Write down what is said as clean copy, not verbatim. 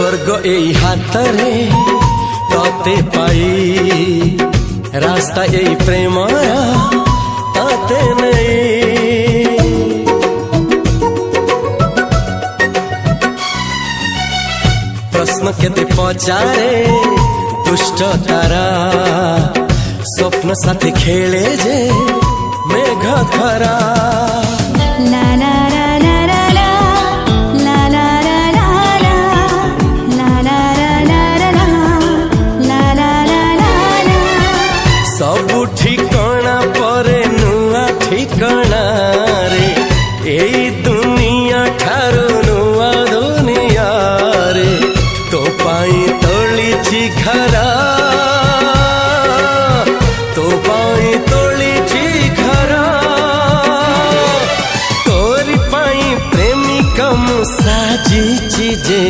स्वर्ग एई हातरे तते पाई रास्ता एई प्रेमरा तते नहीं। प्रश्न केते पचारे दुष्ट तारा स्वप्न साथी खेले जे मेघ खरा। ला ला ला ला ला ला ला ला ला ला ला ला ला ला। सबु ठिकाना परे नुआ ठिकाना रे एई दुनिया ठारू नुआ दुनिया रे। तो पाई तोलिछि घरा तो पाई तोलिछि घरा तोरी पाई प्रेमिका मु साजिछि जे।